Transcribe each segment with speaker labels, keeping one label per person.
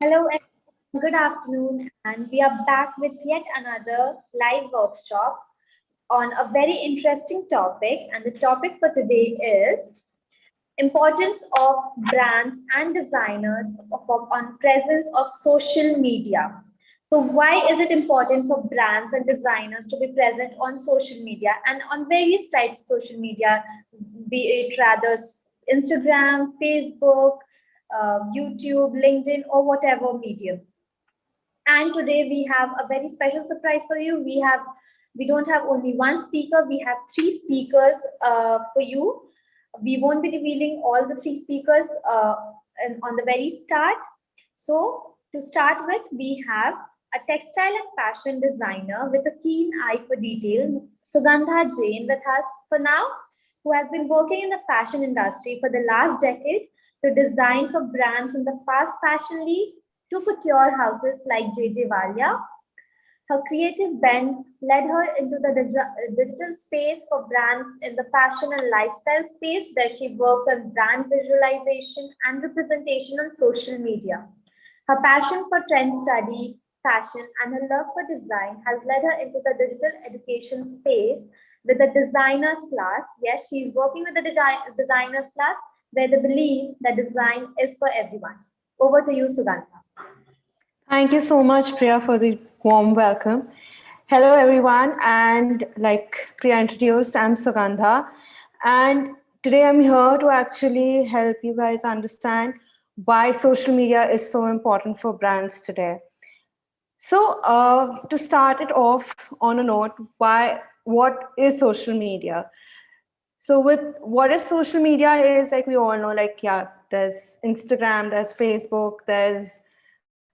Speaker 1: Hello and good afternoon, and we are back with yet another live workshop on a very interesting topic. And the topic for today is importance of brands and designers on presence of social media. So why is it important for brands and designers to be present on social media and on various types of social media, be it rather Instagram, Facebook, YouTube, LinkedIn, or whatever medium? And today we have a very special surprise for you. We don't have only one speaker, we have three speakers for you. We won't be revealing all the three speakers on the very start. So to start with, we have a textile and fashion designer with a keen eye for detail, Sugandha Jain, with us for now, who has been working in the fashion industry for the last decade to design for brands in the fast fashion league to couture houses like JJ Walia. Her creative bent led her into the digital space for brands in the fashion and lifestyle space, where she works on brand visualization and representation on social media. Her passion for trend study, fashion, and her love for design has led her into the digital education space with the designers class. Yes, she's working with the designers class where they believe that design is for everyone. Over to you, Sugandha.
Speaker 2: Thank you so much, Priya, for the warm welcome. Hello, everyone. And like Priya introduced, I'm Sugandha. And today I'm here to actually help you guys understand why social media is so important for brands today. So to start it off on a note, what is social media? So with what is social media is, like we all know, like, yeah, there's Instagram, there's Facebook, there's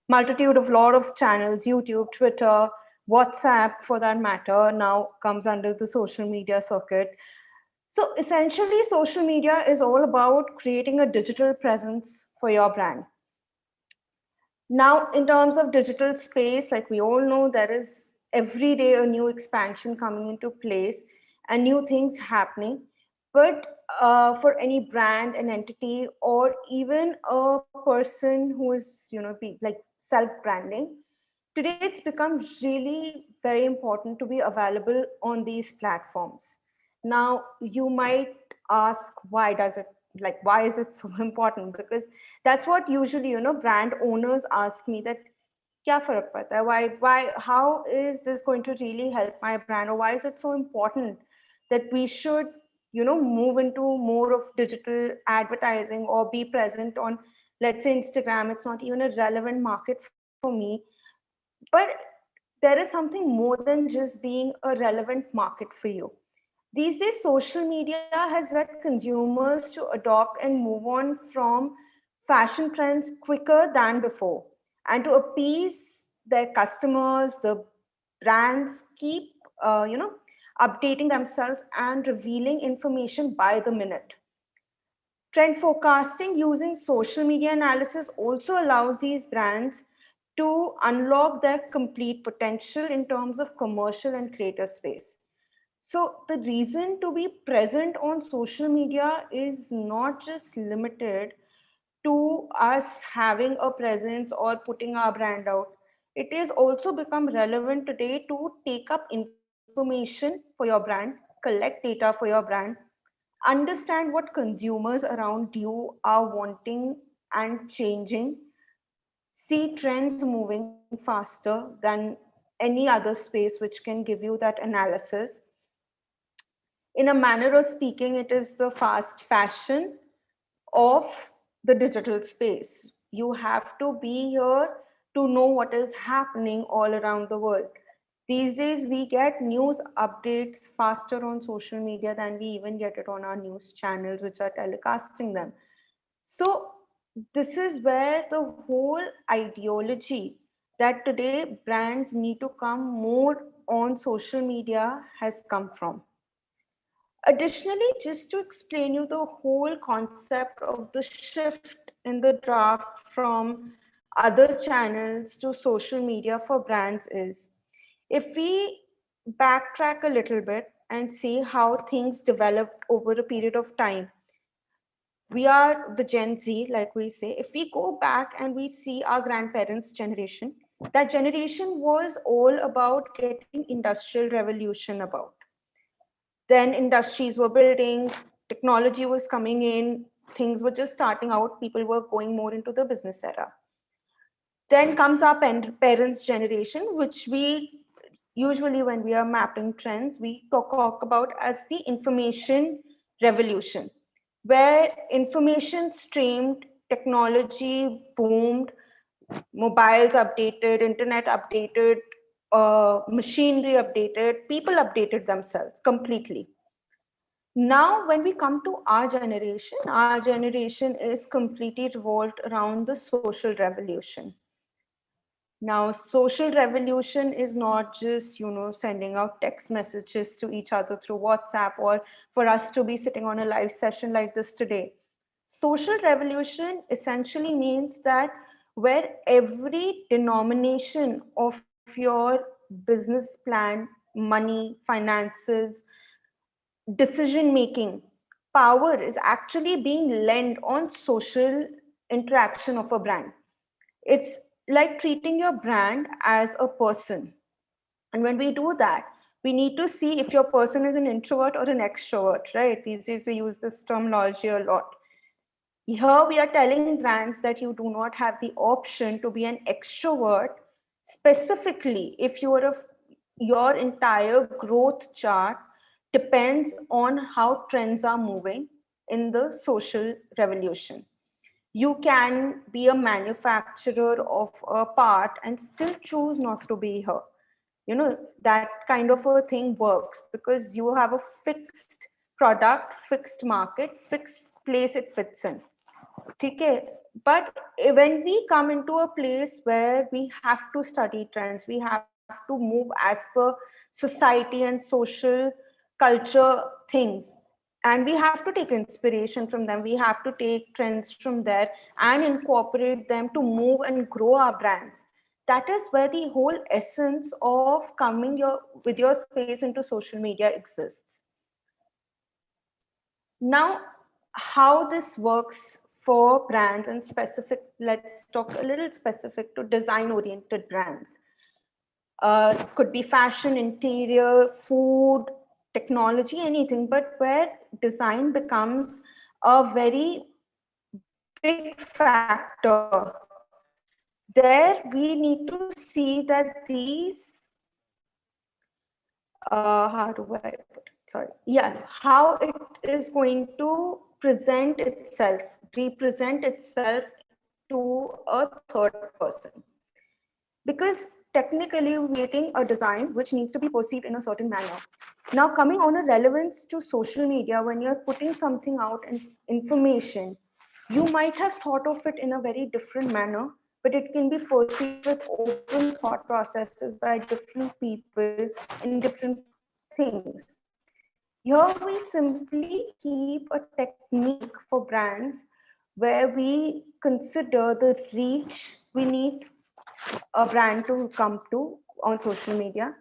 Speaker 2: multitude of lot of channels, YouTube, Twitter, WhatsApp for that matter, now comes under the social media circuit. So essentially, social media is all about creating a digital presence for your brand. Now, in terms of digital space, like we all know, there is every day a new expansion coming into place and new things happening. But for any brand, an entity, or even a person who is, like self-branding, today it's become really very important to be available on these platforms. Now, you might ask, why is it so important? Because that's what usually, brand owners ask me, that kya farak padta hai? Why, how is this going to really help my brand? Or why is it so important that we should, move into more of digital advertising or be present on, let's say, Instagram? It's not even a relevant market for me, but there is something more than just being a relevant market for you. These days, social media has led consumers to adopt and move on from fashion trends quicker than before. And to appease their customers, the brands keep, updating themselves and revealing information by the minute. Trend forecasting using social media analysis also allows these brands to unlock their complete potential in terms of commercial and creator space. So the reason to be present on social media is not just limited to us having a presence or putting our brand out. It is also become relevant today to take up information for your brand, collect data for your brand, understand what consumers around you are wanting and changing, see trends moving faster than any other space which can give you that analysis. In a manner of speaking, it is the fast fashion of the digital space. You have to be here to know what is happening all around the world. These days, we get news updates faster on social media than we even get it on our news channels, which are telecasting them. So, this is where the whole ideology that today brands need to come more on social media has come from. Additionally, just to explain you the whole concept of the shift in the draft from other channels to social media for brands is, if we backtrack a little bit and see how things developed over a period of time, We are the Gen Z, like we say. If we go back and we see our grandparents' generation, that generation was all about getting industrial revolution about. Then industries were building, technology was coming in, things were just starting out, people were going more into the business era. Then comes our parents' generation, which we usually, when we are mapping trends, we talk about as the information revolution, where information streamed, technology boomed, mobiles updated, internet updated, machinery updated, people updated themselves completely. Now, when we come to our generation is completely revolved around the social revolution. Now, social revolution is not just, sending out text messages to each other through WhatsApp, or for us to be sitting on a live session like this today. Social revolution essentially means that where every denomination of your business plan, money, finances, decision making power is actually being lent on social interaction of a brand. It's like treating your brand as a person. And when we do that, we need to see if your person is an introvert or an extrovert, right? These days we use this terminology a lot. Here we are telling brands that you do not have the option to be an extrovert, specifically if your entire growth chart depends on how trends are moving in the social revolution. You can be a manufacturer of a part and still choose not to be here. That kind of a thing works because you have a fixed product, fixed market, fixed place it fits in. Okay, but when we come into a place where we have to study trends, we have to move as per society and social culture things, and we have to take inspiration from them. We have to take trends from there and incorporate them to move and grow our brands. That is where the whole essence of coming with your space into social media exists. Now, how this works for brands and specific, let's talk a little specific to design oriented brands. Could be fashion, interior, food, technology, anything, but where design becomes a very big factor. There we need to see that these, how do I put it? Sorry. Yeah, how it is going to present itself, represent itself to a third person. Because technically creating a design which needs to be perceived in a certain manner. Now, coming on a relevance to social media, when you're putting something out and information, you might have thought of it in a very different manner, but it can be perceived with open thought processes by different people in different things. Here we simply keep a technique for brands where we consider the reach we need a brand to come to on social media,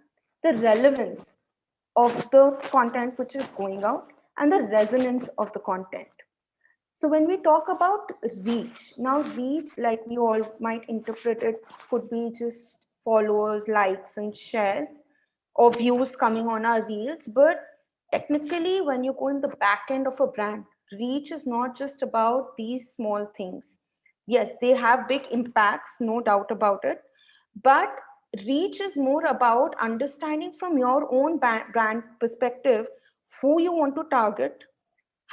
Speaker 2: the relevance of the content which is going out, and the resonance of the content. So when we talk about reach, now reach, like we all might interpret it, could be just followers, likes, and shares, or views coming on our reels. But technically, when you go in the back end of a brand, reach is not just about these small things. Yes, they have big impacts, no doubt about it. But reach is more about understanding from your own brand perspective who you want to target,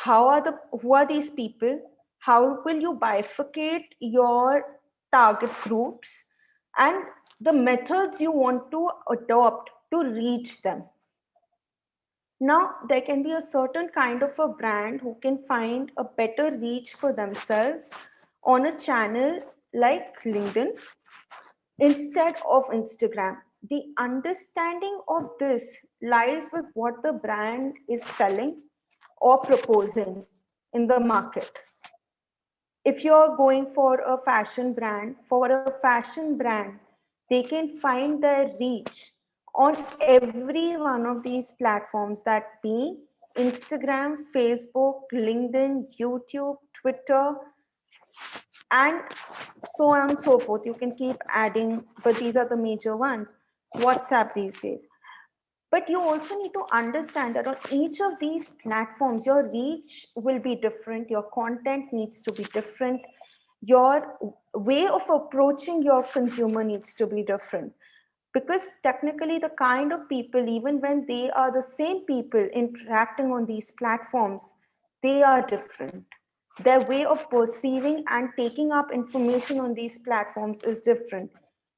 Speaker 2: who are these people, how will you bifurcate your target groups, and the methods you want to adopt to reach them. Now, there can be a certain kind of a brand who can find a better reach for themselves on a channel like LinkedIn instead of Instagram. The understanding of this lies with what the brand is selling or proposing in the market. If you're going for a fashion brand, they can find their reach on every one of these platforms, that be Instagram, Facebook, LinkedIn, YouTube, Twitter, and so on and so forth. You can keep adding, but these are the major ones. WhatsApp these days. But you also need to understand that on each of these platforms, your reach will be different, your content needs to be different, your way of approaching your consumer needs to be different. Because technically, the kind of people, even when they are the same people interacting on these platforms, they are different. Their way of perceiving and taking up information on these platforms is different.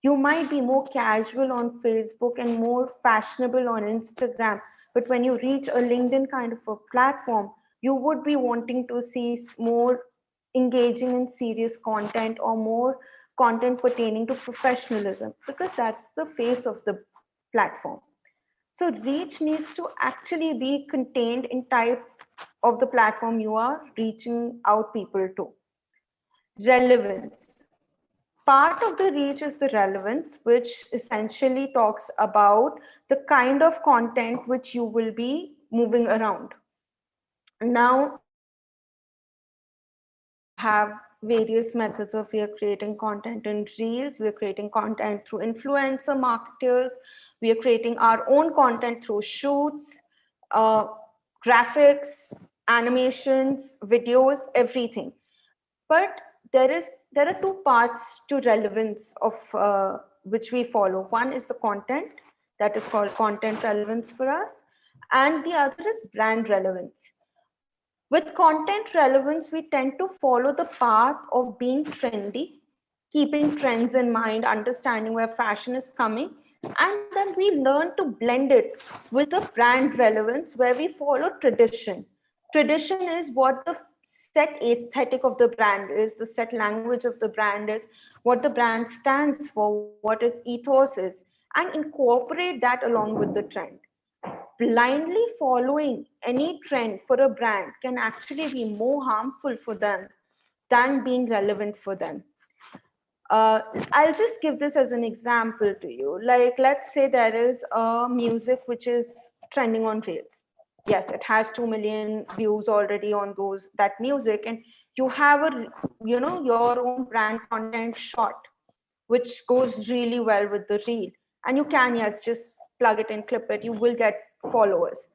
Speaker 2: You might be more casual on Facebook and more fashionable on Instagram, but when you reach a LinkedIn kind of a platform, you would be wanting to see more engaging in serious content or more content pertaining to professionalism, because that's the face of the platform. So reach needs to actually be contained in type of the platform you are reaching out people to. Relevance. Part of the reach is the relevance, which essentially talks about the kind of content which you will be moving around. Now, we have various methods of we are creating content in reels, we are creating content through influencer marketers, we are creating our own content through shoots, uh, graphics, animations, videos, everything. But there are two parts to relevance of which we follow. One is the content, that is called content relevance for us, and the other is brand relevance. With content relevance, we tend to follow the path of being trendy, keeping trends in mind, understanding where fashion is coming, and then we learn to blend it with the brand relevance where we follow tradition. Tradition is what the set aesthetic of the brand is, the set language of the brand is, what the brand stands for, what its ethos is, and incorporate that along with the trend. Blindly following any trend for a brand can actually be more harmful for them than being relevant for them. I'll just give this as an example to you. Like, let's say there is a music which is trending on Reels. Yes, it has 2 million views already on that music, and you have your own brand content shot, which goes really well with the reel. And you can, yes, just plug it and clip it. You will get followers.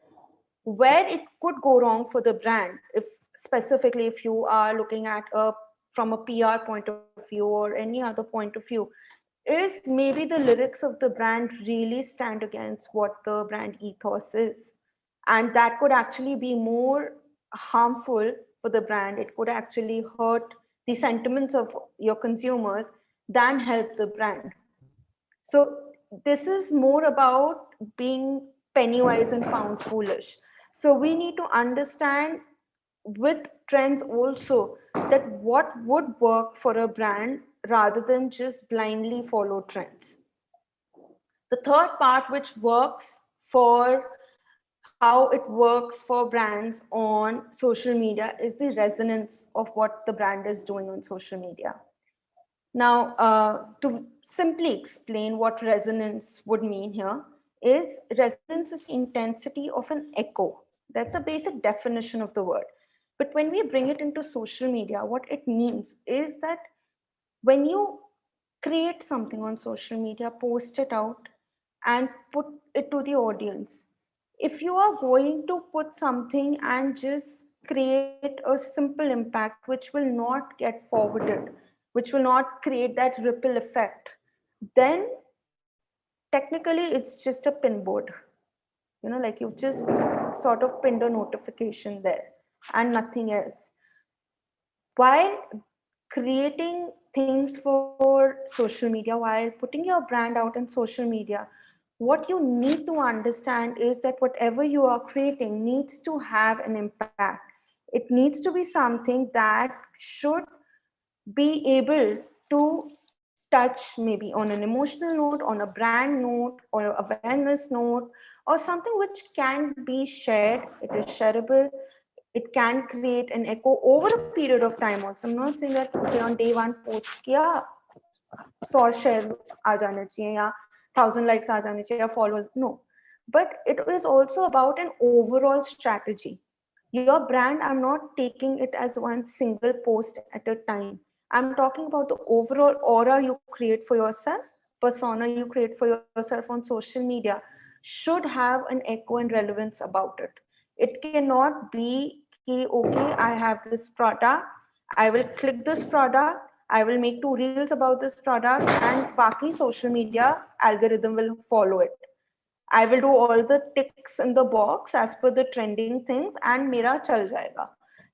Speaker 2: Where it could go wrong for the brand, if specifically if you are looking at from a PR point of view or any other point of view, is maybe the lyrics of the brand really stand against what the brand ethos is. And that could actually be more harmful for the brand. It could actually hurt the sentiments of your consumers than help the brand. So this is more about being penny wise and pound foolish. So we need to understand with trends also that what would work for a brand rather than just blindly follow trends. The third part, which works for how it works for brands on social media, is the resonance of what the brand is doing on social media. Now, to simply explain what resonance would mean here, is resonance is the intensity of an echo. That's a basic definition of the word. But when we bring it into social media, what it means is that when you create something on social media, post it out and put it to the audience. If you are going to put something and just create a simple impact which will not get forwarded, which will not create that ripple effect, then technically it's just a pinboard. Like you've just sort of pinned a notification there and nothing else. While creating things for social media, while putting your brand out in social media, what you need to understand is that whatever you are creating needs to have an impact. It needs to be something that should be able to touch maybe on an emotional note, on a brand note, or awareness note, or something which can be shared. It is shareable. It can create an echo over a period of time also. I'm not saying that okay, on day one post kiya 100 shares aa jane chahiye ya 1000 likes aa jane chahiye ya followers. No. but it is also about an overall strategy. Your brand, I'm not taking it as one single post at a time. I'm talking about the overall aura you create for yourself, persona you create for yourself on social media should have an echo and relevance about it. It cannot be, okay, I have this product, I will click this product, I will make 2 reels about this product, and Baki social media algorithm will follow it. I will do all the ticks in the box as per the trending things and mera chal jayega.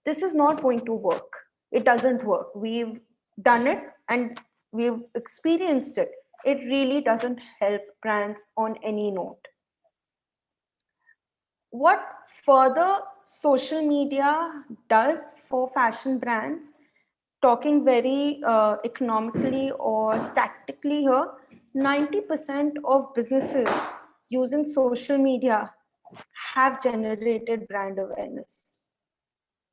Speaker 2: This is not going to work. It doesn't work. We've done it and we've experienced it. It really doesn't help brands on any note. What further social media does for fashion brands, talking very economically or statically here, 90% of businesses using social media have generated brand awareness.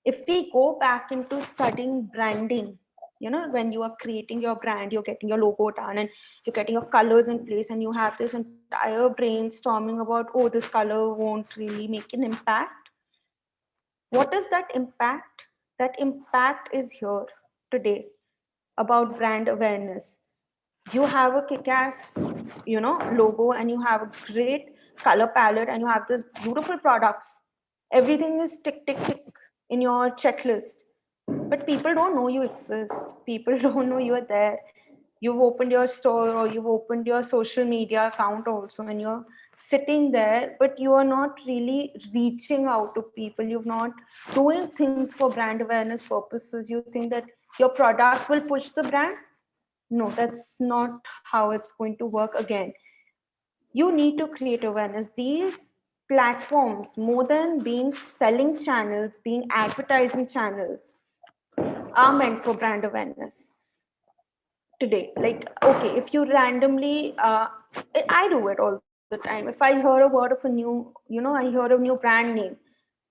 Speaker 2: If we go back into studying branding, when you are creating your brand, you're getting your logo done and you're getting your colors in place, and you have this entire brainstorming about, oh, this color won't really make an impact. What is that impact? That impact is here today about brand awareness. You have a kick-ass, logo, and you have a great color palette, and you have this beautiful products. Everything is tick, tick, tick in your checklist. But people don't know you exist. People don't know you are there. You've opened your store or you've opened your social media account also, and you're sitting there, but you are not really reaching out to people. You're not doing things for brand awareness purposes. You think that your product will push the brand. No, that's not how it's going to work again. You need to create awareness. These platforms, more than being selling channels, being advertising channels, are meant for brand awareness today. Like, okay, if you randomly, I do it all the time. If I hear a word of a new, I hear a new brand name,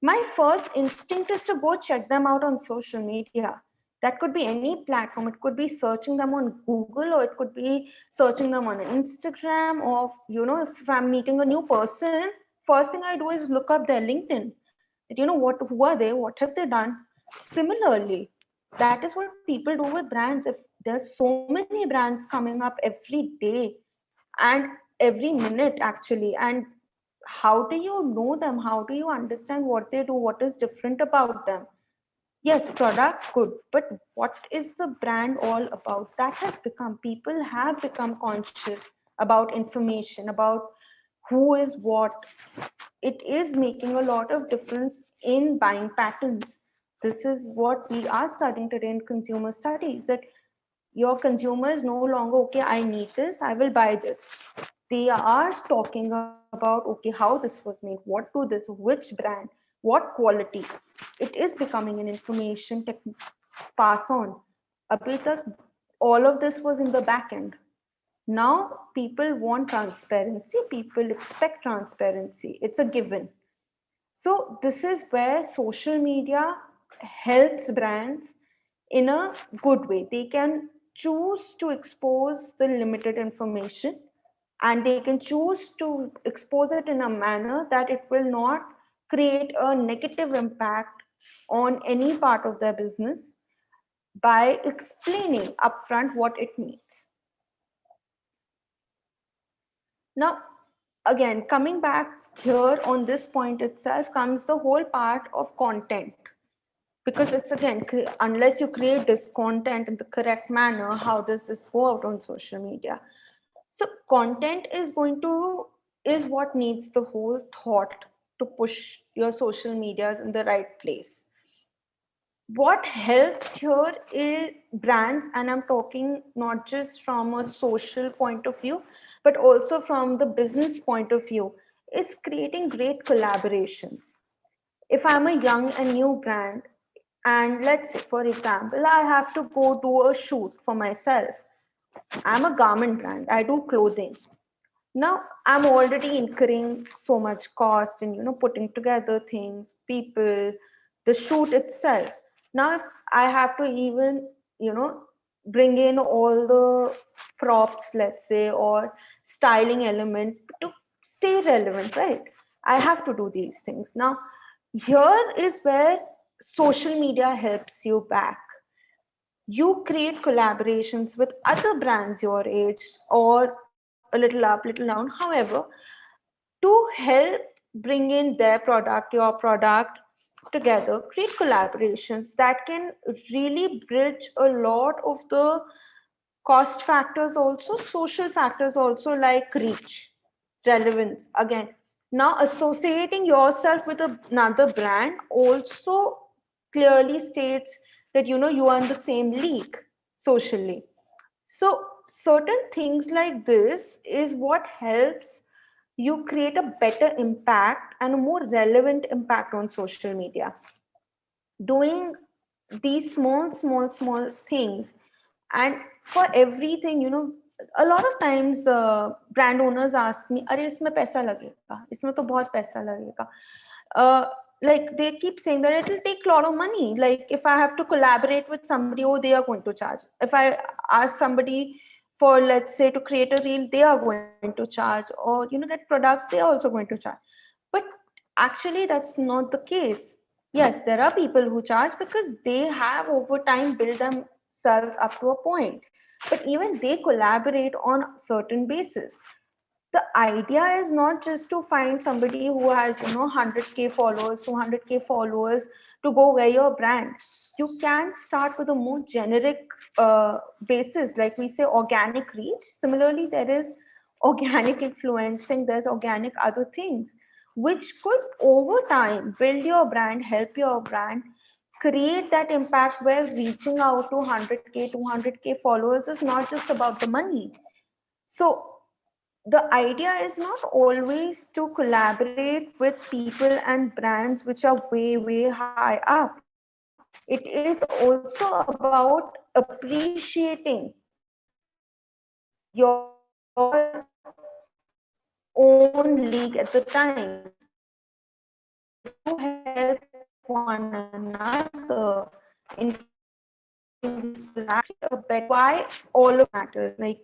Speaker 2: my first instinct is to go check them out on social media. That could be any platform. It could be searching them on Google, or it could be searching them on Instagram, or if I'm meeting a new person, first thing I do is look up their LinkedIn. That, who are they, what have they done. Similarly, that is what people do with brands. If there's so many brands coming up every day and every minute actually, and how do you know them? How do you understand what they do? What is different about them? Yes, product good, but what is the brand all about? That has become, people have become conscious about information, about who is what. It is making a lot of difference in buying patterns. This is what we are studying today in consumer studies, that your consumer is no longer, okay, I need this, I will buy this. They are talking about, okay, how this was made, what do this, which brand, what quality. It is becoming an information pass on. Abhi tak, all of this was in the back end. Now people want transparency, people expect transparency, it's a given. So this is where social media helps brands in a good way. They can choose to expose the limited information, and they can choose to expose it in a manner that it will not create a negative impact on any part of their business by explaining upfront what it means. Now, again, coming back here on this point itself comes the whole part of content. Because it's again, unless you create this content in the correct manner, how does this go out on social media? So content is what needs the whole thought to push your social medias in the right place. What helps here is brands, and I'm talking not just from a social point of view, but also from the business point of view, is creating great collaborations. If I'm a young and new brand, and let's say, for example, I have to go do a shoot for myself. I'm a garment brand, I do clothing. Now I'm already incurring so much cost in putting together things, people, the shoot itself. Now if I have to even bring in all the props, let's say, or styling element to stay relevant, right? I have to do these things. Now, here is where social media helps you back. You create collaborations with other brands your age or a little up, little down, however, to help bring in their product, your product together, create collaborations that can really bridge a lot of the cost factors, also social factors, also like reach, relevance. Again, now associating yourself with another brand also clearly states that you are in the same league socially. So certain things like this is what helps you create a better impact and a more relevant impact on social media. Doing these small things, and for everything, a lot of times brand owners ask me, अरे इसमें पैसा लगेगा, इसमें तो बहुत पैसा लगेगा. uh, like they keep saying that it will take a lot of money. Like if I have to collaborate with somebody, oh, they are going to charge. If I ask somebody for, let's say, to create a reel, they are going to charge. Or get products, they are also going to charge. But actually that's not the case. Yes, there are people who charge because they have over time built themselves up to a point, but even they collaborate on certain basis. The idea is not just to find somebody who has 100k followers, 200k followers to go wear your brand. You can start with a more generic basis, like we say organic reach. Similarly, there is organic influencing, there's organic other things which could over time build your brand, help your brand create that impact, where reaching out to 100k 200k followers is not just about the money. So the idea is not always to collaborate with people and brands which are way high up. It is also about appreciating your own league at the time. If you help one another in creating this platform, create a better impact. Why all of matters. Like,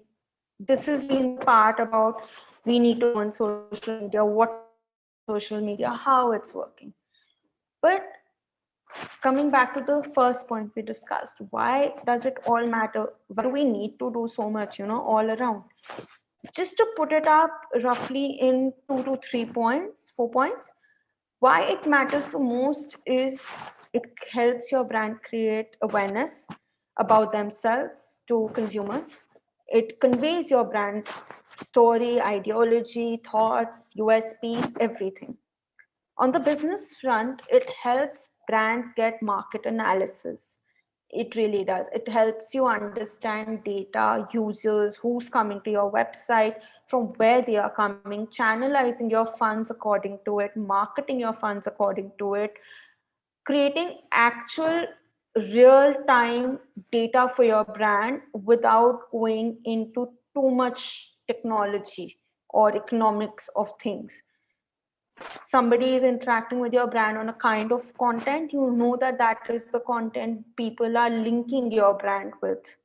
Speaker 2: this has been the part about we need to learn social media, what is social media, how it's working. But coming back to the first point we discussed, why does it all matter? Why do we need to do so much, all around? Just to put it up roughly in 2 to 3 points, 4 points, why it matters the most is it helps your brand create awareness about themselves to consumers. It conveys your brand story, ideology, thoughts, USPs, everything. On the business front, it helps brands get market analysis. It really does. It helps you understand data, users, who's coming to your website, from where they are coming, channelizing your funds according to it, marketing your funds according to it, creating actual real time data for your brand without going into too much technology or economics of things. Somebody is interacting with your brand on a kind of content, you know that that is the content people are linking your brand with.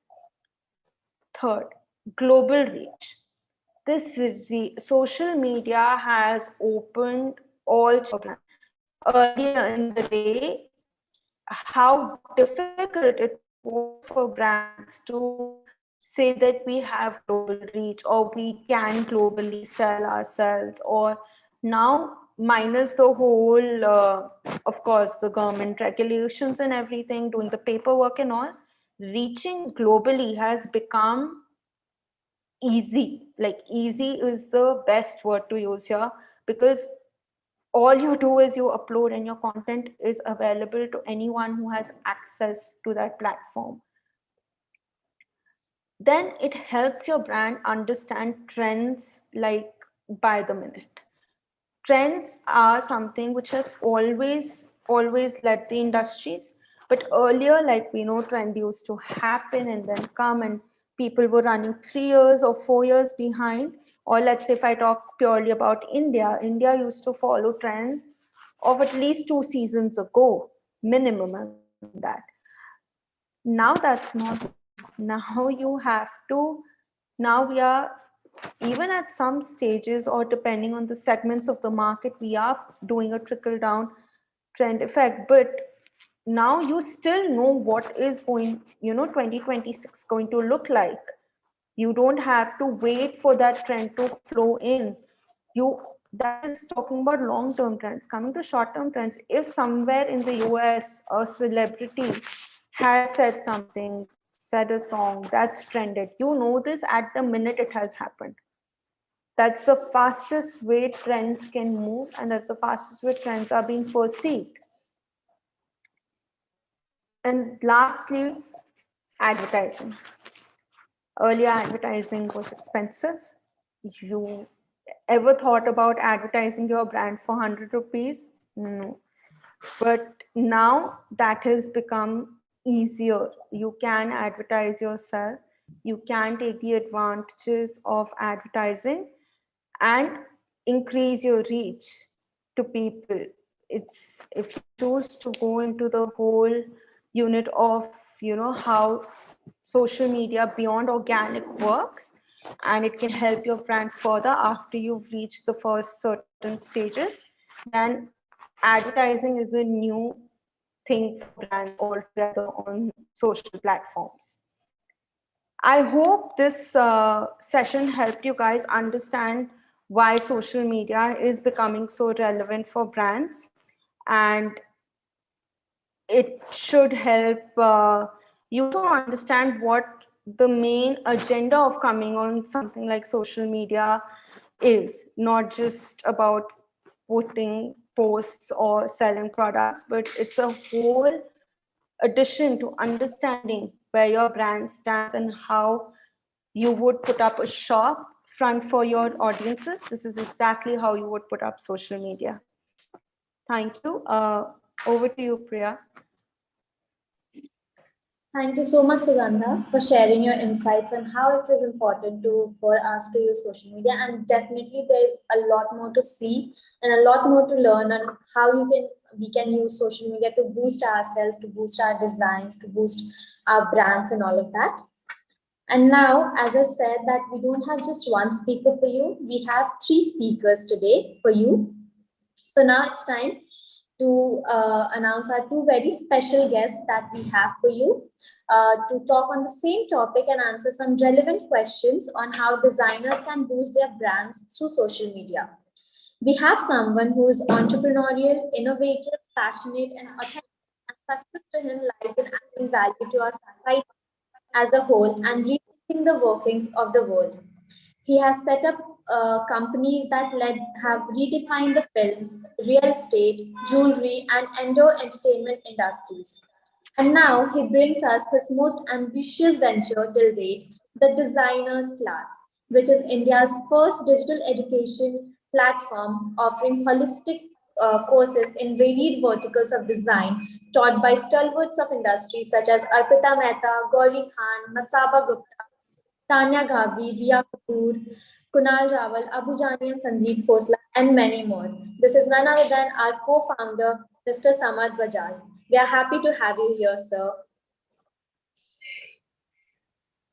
Speaker 2: Third, global reach. This social media has opened all brand. Earlier in the day, how difficult it was for brands to say that we have global reach or we can globally sell ourselves. Or now, minus the whole of course the government regulations and everything, doing the paperwork and all, reaching globally has become easy. Like, easy is the best word to use here, because all you do is you upload and your content is available to anyone who has access to that platform. Then it helps your brand understand trends like by the minute. Trends are something which has always led the industries, but earlier, like we know, trend used to happen and then come, and people were running 3 years or 4 years behind. Or let's say if I talk purely about India used to follow trends of at least 2 seasons ago, minimum, and that. Now that's not. Now you have to, now we are even at some stages, or depending on the segments of the market, we are doing a trickle down trend effect. But now you still know what is going, 2026 going to look like. You don't have to wait for that trend to flow in. That is talking about long-term trends. Coming to short-term trends, if somewhere in the US a celebrity has said something, said a song that's trended, you know this at the minute it has happened. That's the fastest way trends can move, and that's the fastest way trends are being perceived. And lastly, advertising. Earlier, advertising was expensive. You ever thought about advertising your brand for 100 rupees? No. But now that has become easier. You can advertise yourself. You can take the advantages of advertising and increase your reach to people. It's, if you choose to go into the whole unit of how social media beyond organic works, and it can help your brand further after you've reached the first certain stages, then advertising is a new thing for brands altogether on social platforms. I hope this session helped you guys understand why social media is becoming so relevant for brands, and it should help you also understand what the main agenda of coming on something like social media is. Not just about putting posts or selling products, but it's a whole addition to understanding where your brand stands and how you would put up a shop front for your audiences. This is exactly how you would put up social media. Thank you. Over to you, Priya.
Speaker 1: Thank you so much, Sugandha, for sharing your insights on how it is important for us to use social media. And definitely, there is a lot more to see and a lot more to learn on how we can use social media to boost ourselves, to boost our designs, to boost our brands, and all of that. And now, as I said, that we don't have just one speaker for you; we have three speakers today for you. So now it's time to announce our two very special guests that we have for you to talk on the same topic and answer some relevant questions on how designers can boost their brands through social media. We have someone who is entrepreneurial, innovative, passionate, and authentic, and success to him lies in adding value to our society as a whole and rethinking the workings of the world. He has set up companies that have redefined the film, real estate, jewelry, and indoor entertainment industries. And now he brings us his most ambitious venture till date, the Designers Class, which is India's first digital education platform offering holistic courses in varied verticals of design taught by stalwarts of industry such as Arpita Mehta, Gauri Khan, Masaba Gupta, Tanya Ghabri, Ria Kapoor, Kunal Rawal, Abu Jani, and Sandeep Khosla, and many more. This is none other than our co-founder, Mr. Samad Bajaj. We are happy to have you here, sir.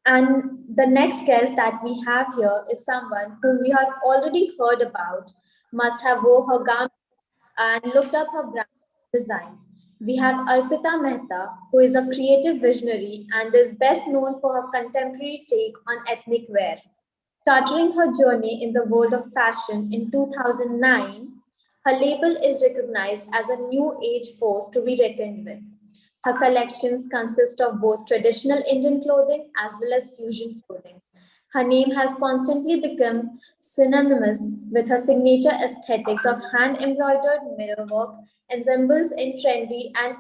Speaker 1: And the next guest that we have here is someone whom we have already heard about, must have wore her garments and looked up her brand designs. We have Arpita Mehta, who is a creative visionary and is best known for her contemporary take on ethnic wear. Starting her journey in the world of fashion in 2009, her label is recognized as a new age force to be reckoned with. Her collections consist of both traditional Indian clothing as well as fusion clothing. Her name has constantly become synonymous with her signature aesthetics of hand embroidered mirrorwork, ensembles in trendy and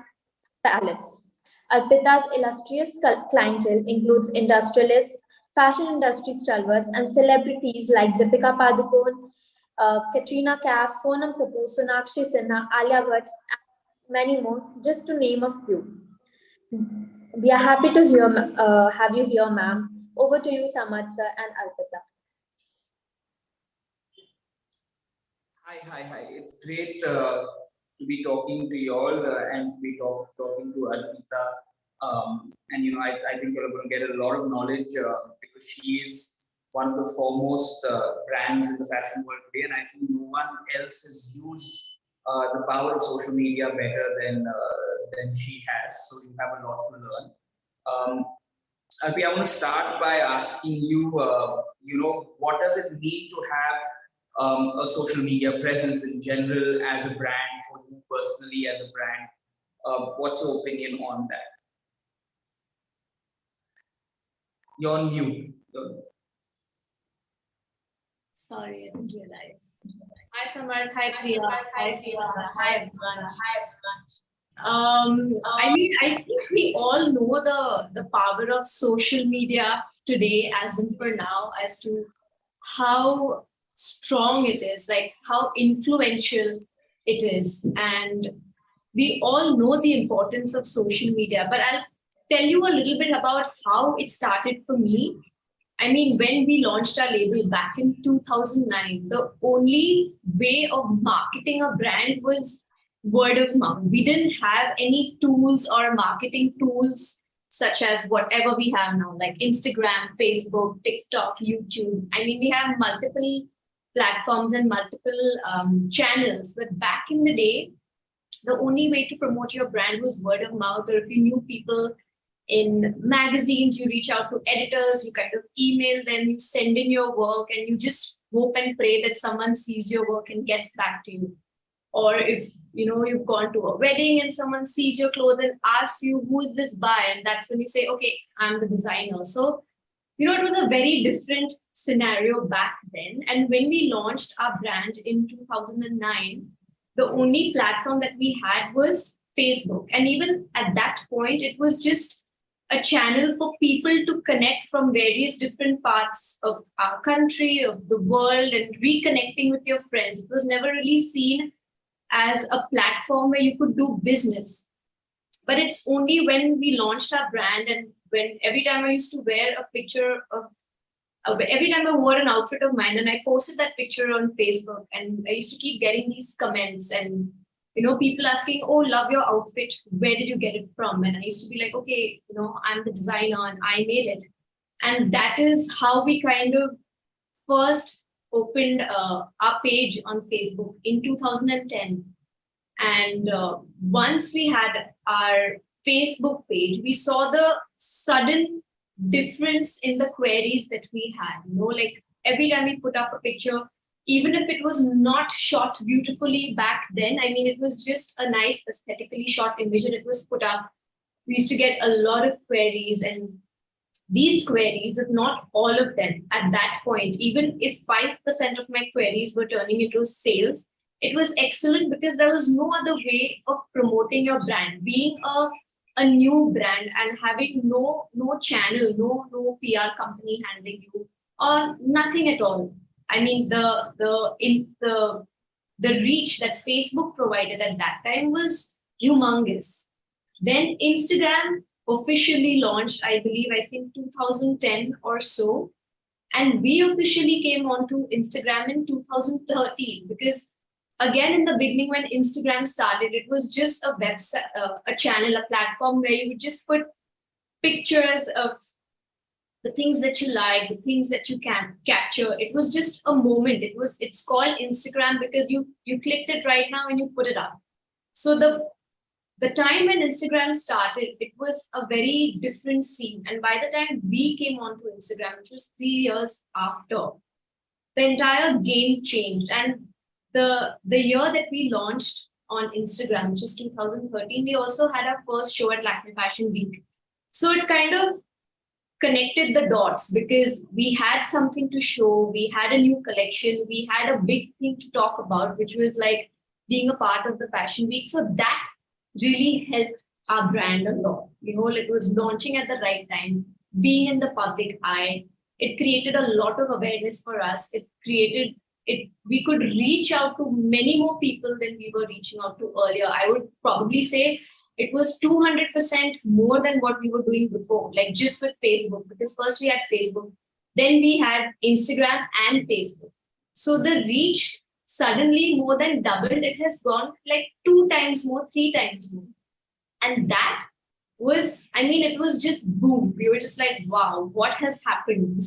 Speaker 1: palettes. Arpita's illustrious clientele includes industrialists, fashion industry stalwarts, and celebrities like Deepika Padukone, Katrina Kaif, Sonam Kapoor, Sonakshi Sinha, Alia Bhatt, and many more, just to name a few. We are happy to have you here, ma'am. Over to you, Samad sir and Arpita.
Speaker 3: Hi. It's great to be talking to you all and to be talking to Arpita. And I think you're going to get a lot of knowledge because she is one of the foremost brands in the fashion world today, and I think no one else has used the power of social media better than she has. So you have a lot to learn. Alpi, I want to start by asking you, what does it mean to have a social media presence in general as a brand, for you personally as a brand? What's your opinion on that? You're on mute.
Speaker 4: Sorry, I didn't realize. Hi, Samarth. Hi, Priya. Hi, Siva. Hi, everyone. I think we all know the power of social media today, as in for now, as to how strong it is, like how influential it is. And we all know the importance of social media, but I'll tell you a little bit about how it started for me. I mean, when we launched our label back in 2009, the only way of marketing a brand was word of mouth. We didn't have any tools or marketing tools such as whatever we have now, like Instagram, Facebook, TikTok, YouTube. I mean, we have multiple platforms and multiple channels. But back in the day, the only way to promote your brand was word of mouth, or if you knew people in magazines, you reach out to editors, you kind of email them, you send in your work, and you just hope and pray that someone sees your work and gets back to you. Or if you've gone to a wedding and someone sees your clothes and asks you, who is this by? And that's when you say, okay, I'm the designer. So, it was a very different scenario back then. And when we launched our brand in 2009, the only platform that we had was Facebook. And even at that point, it was just a channel for people to connect from various different parts of our country, of the world, and reconnecting with your friends. It was never really seen as a platform where you could do business. But it's only when we launched our brand, and when every time I used to wear a picture of, every time I wore an outfit of mine and I posted that picture on Facebook, and I used to keep getting these comments and people asking, oh, love your outfit. Where did you get it from? And I used to be like, okay, I'm the designer and I made it. And that is how we kind of first opened our page on Facebook in 2010. And once we had our Facebook page, we saw the sudden difference in the queries that we had. Like every time we put up a picture, even if it was not shot beautifully back then, I mean, it was just a nice aesthetically shot image and it was put up, we used to get a lot of queries. And these queries, if not all of them at that point, even if 5% of my queries were turning into sales, it was excellent, because there was no other way of promoting your brand. Being a new brand and having no channel, no PR company handling you, or nothing at all. I mean, the reach that Facebook provided at that time was humongous. Then Instagram officially launched, I think 2010 or so. And we officially came onto Instagram in 2013, because again, in the beginning, when Instagram started, it was just a website, a channel, a platform where you would just put pictures of the things that you like, the things that you can capture. It was just a moment. It's called Instagram because you clicked it right now and you put it up. So the time when Instagram started, it was a very different scene. And by the time we came onto Instagram, which was 3 years after, the entire game changed. And the year that we launched on Instagram, which is 2013, we also had our first show at Lakme Fashion Week. So it kind of connected the dots, because we had something to show, we had a new collection, we had a big thing to talk about, which was like being a part of the Fashion Week. So that really helped our brand a lot. It was launching at the right time, being in the public eye. It created a lot of awareness for us. We could reach out to many more people than we were reaching out to earlier. I would probably say it was 200% more than what we were doing before, like just with Facebook, because first we had Facebook, then we had Instagram and Facebook. So the reach suddenly more than doubled. It has gone like 2 times more, 3 times more. And that was, it was just boom. We were just like, wow, what has happened?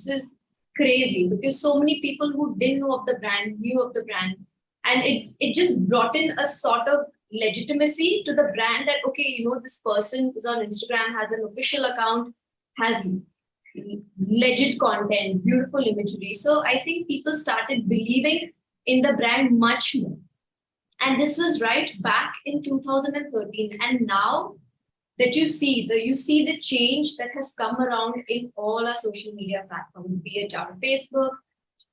Speaker 4: crazy because so many people who didn't know of the brand knew of the brand, and it just brought in a sort of legitimacy to the brand that, okay, you know, this person is on Instagram, has an official account, has legit content, beautiful imagery. So I think people started believing in the brand much more. And this was right back in 2013. And now that you see the change that has come around in all our social media platforms, be it our Facebook,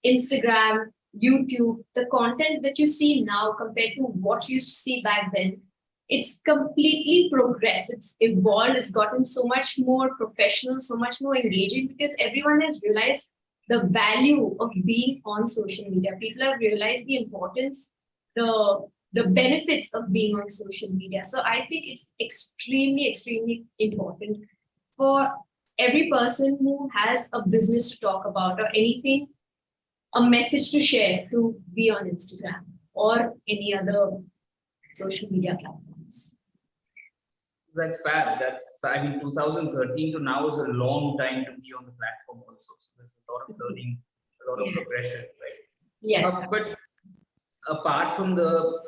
Speaker 4: Instagram, YouTube, the content that you see now compared to what you used to see back then, it's completely progressed. It's evolved. It's gotten so much more professional, so much more engaging because everyone has realized the value of being on social media. People have realized the importance, the benefits of being on social media. So I think it's extremely, extremely important for every person who has a business to talk about or anything, a message to share, to be on Instagram or any other social media platforms.
Speaker 3: That's bad. I mean, 2013 to now is a long time to be on the platform also. So there's a lot of learning, a lot of progression, right?
Speaker 4: Yes.
Speaker 3: But apart from the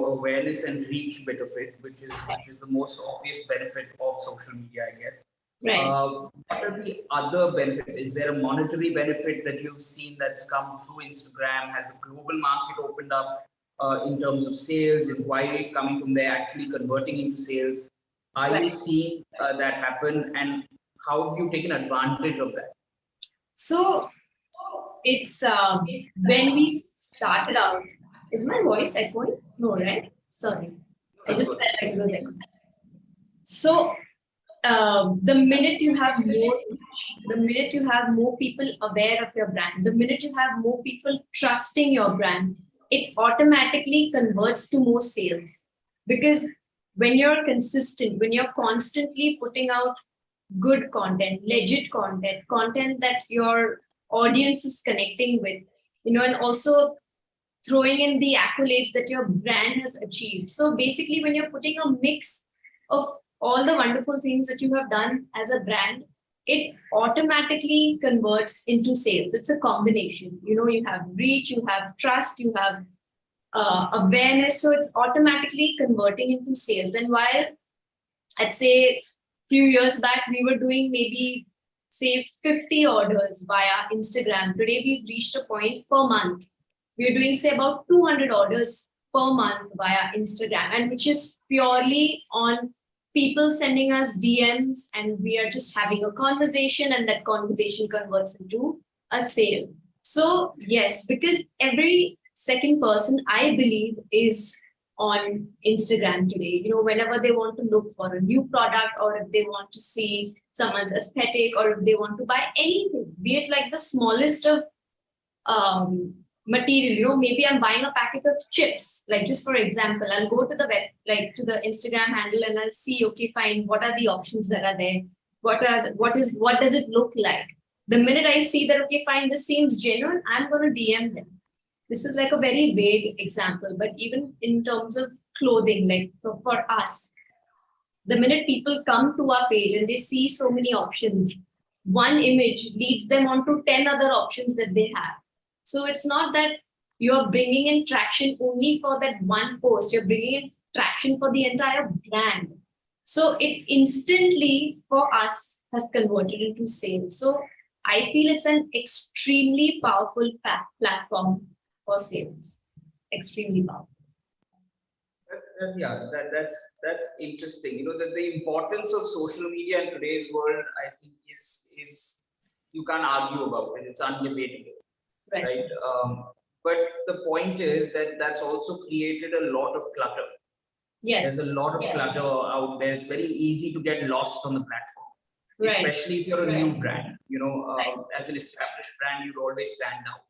Speaker 3: awareness and reach bit of it, which is the most obvious benefit of social media, I guess.
Speaker 4: Right.
Speaker 3: What are the other benefits? Is there a monetary benefit that you've seen that's come through Instagram? Has the global market opened up in terms of sales, inquiries coming from there, actually converting into sales? Are you seeing that happen, and how have you taken advantage of that?
Speaker 4: So it's when we started out. Is my voice echoing? No, right? Sorry. I just felt like it was echoing. So the minute you have more reach, the minute you have more people aware of your brand, the minute you have more people trusting your brand, it automatically converts to more sales. Because when you're consistent, when you're constantly putting out good content, legit content, content that your audience is connecting with, you know, and also throwing in the accolades that your brand has achieved. So basically, when you're putting a mix of all the wonderful things that you have done as a brand, it automatically converts into sales. It's a combination. You know, you have reach, you have trust, you have awareness. So it's automatically converting into sales. And while I'd say few years back, we were doing maybe say 50 orders via Instagram. Today, we've reached a point per month. We're doing say about 200 orders per month via Instagram, and which is purely on people sending us DMs, and we are just having a conversation, and that conversation converts into a sale. So yes, because every second person, I believe, is on Instagram today. You know, whenever they want to look for a new product, or if they want to see someone's aesthetic, or if they want to buy anything, be it like the smallest of material, you know, maybe I'm buying a packet of chips, like just for example, I'll go to the web, like to the Instagram handle, and I'll see, okay, fine, what are the options that are there? What does it look like? The minute I see that, okay, fine, this seems genuine, I'm going to DM them. This is like a very vague example, but even in terms of clothing, like for us, the minute people come to our page and they see so many options, one image leads them on to 10 other options that they have. So it's not that you're bringing in traction only for that one post, you're bringing in traction for the entire brand. So it instantly for us has converted into sales. So I feel it's an extremely powerful platform for sales. Extremely powerful.
Speaker 3: Yeah, that's interesting. You know, that the importance of social media in today's world, I think, is you can't argue about it. It's undebatable, right? But the point is that that's also created a lot of clutter.
Speaker 4: Yes.
Speaker 3: There's a lot of clutter out there. It's very easy to get lost on the platform, especially if you're a new brand. You know, as an established brand, you'd always stand out.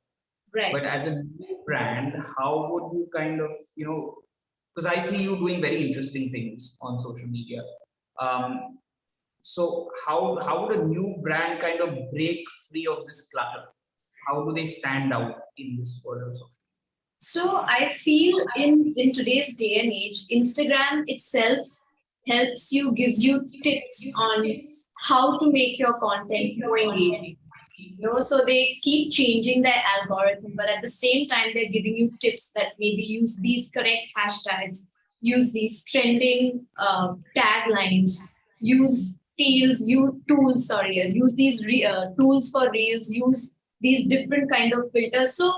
Speaker 4: Right.
Speaker 3: But as a new brand, how would you kind of, you know, because I see you doing very interesting things on social media. So how would a new brand kind of break free of this clutter? How do they stand out in this world of social media?
Speaker 4: So I feel in today's day and age, Instagram itself helps you, gives you tips on how to make your content more engaging. So they keep changing their algorithm, but at the same time, they're giving you tips that maybe use these correct hashtags, use these trending taglines, use use these tools for reels, use these different kind of filters. So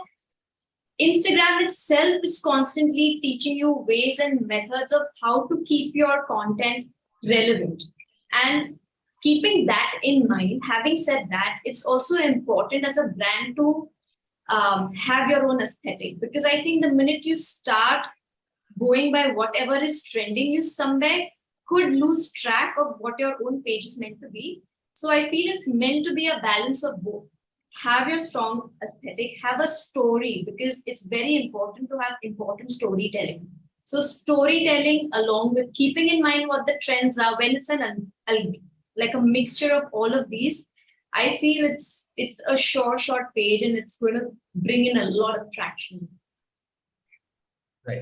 Speaker 4: Instagram itself is constantly teaching you ways and methods of how to keep your content relevant. And keeping that in mind, having said that, it's also important as a brand to have your own aesthetic, because I think the minute you start going by whatever is trending, you somewhere could lose track of what your own page is meant to be. So I feel it's meant to be a balance of both. Have your strong aesthetic, have a story, because it's very important to have important storytelling. So storytelling along with keeping in mind what the trends are, when it's like a mixture of all of these, I feel it's a short page and it's going to bring in a lot of traction.
Speaker 3: Right.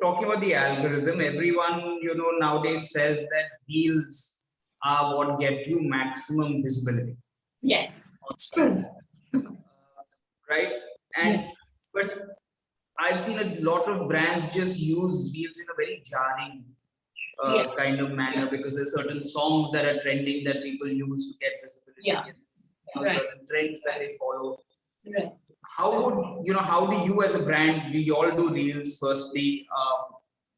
Speaker 3: Talking about the algorithm, everyone, nowadays says that reels are what get you maximum visibility.
Speaker 4: Yes, it's true.
Speaker 3: Right? And but I've seen a lot of brands just use reels in a very jarring kind of manner, because there's certain songs that are trending that people use to get visibility. Certain trends that they follow.
Speaker 4: Right.
Speaker 3: How do you as a brand, do you all do reels firstly?